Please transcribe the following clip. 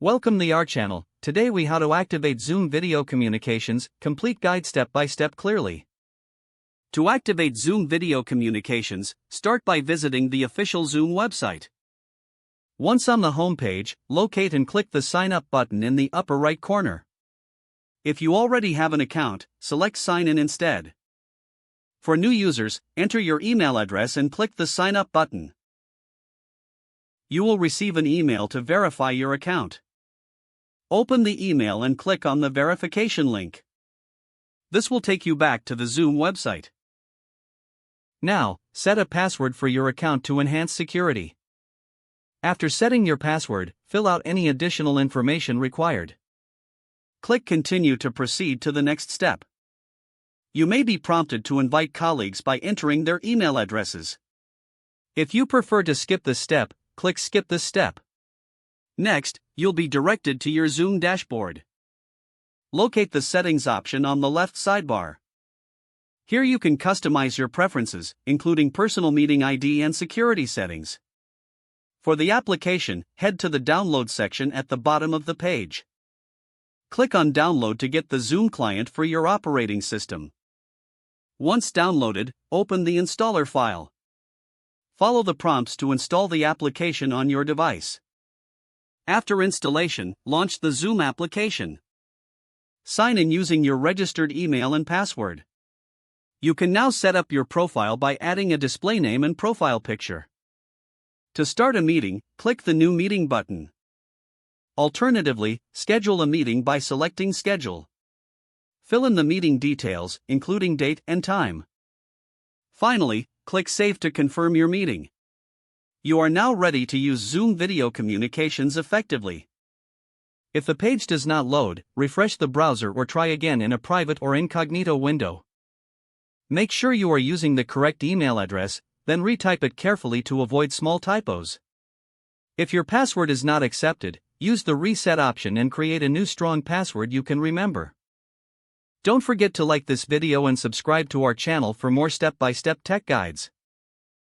Welcome to our channel. Today we how to activate Zoom video communications, complete guide step by step clearly. To activate Zoom video communications, start by visiting the official Zoom website. Once on the home page, locate and click the sign up button in the upper right corner. If you already have an account, select sign in instead. For new users, enter your email address and click the sign up button. You will receive an email to verify your account. Open the email and click on the verification link. This will take you back to the Zoom website. Now, set a password for your account to enhance security. After setting your password, fill out any additional information required. Click Continue to proceed to the next step. You may be prompted to invite colleagues by entering their email addresses. If you prefer to skip this step, click Skip this step. Next, you'll be directed to your Zoom dashboard. Locate the Settings option on the left sidebar. Here you can customize your preferences, including personal meeting ID and security settings. For the application, head to the Download section at the bottom of the page. Click on Download to get the Zoom client for your operating system. Once downloaded, open the installer file. Follow the prompts to install the application on your device. After installation, launch the Zoom application. Sign in using your registered email and password. You can now set up your profile by adding a display name and profile picture. To start a meeting, click the New Meeting button. Alternatively, schedule a meeting by selecting Schedule. Fill in the meeting details, including date and time. Finally, click Save to confirm your meeting. You are now ready to use Zoom video communications effectively. If the page does not load, refresh the browser or try again in a private or incognito window. Make sure you are using the correct email address, then retype it carefully to avoid small typos. If your password is not accepted, use the reset option and create a new strong password you can remember. Don't forget to like this video and subscribe to our channel for more step-by-step tech guides.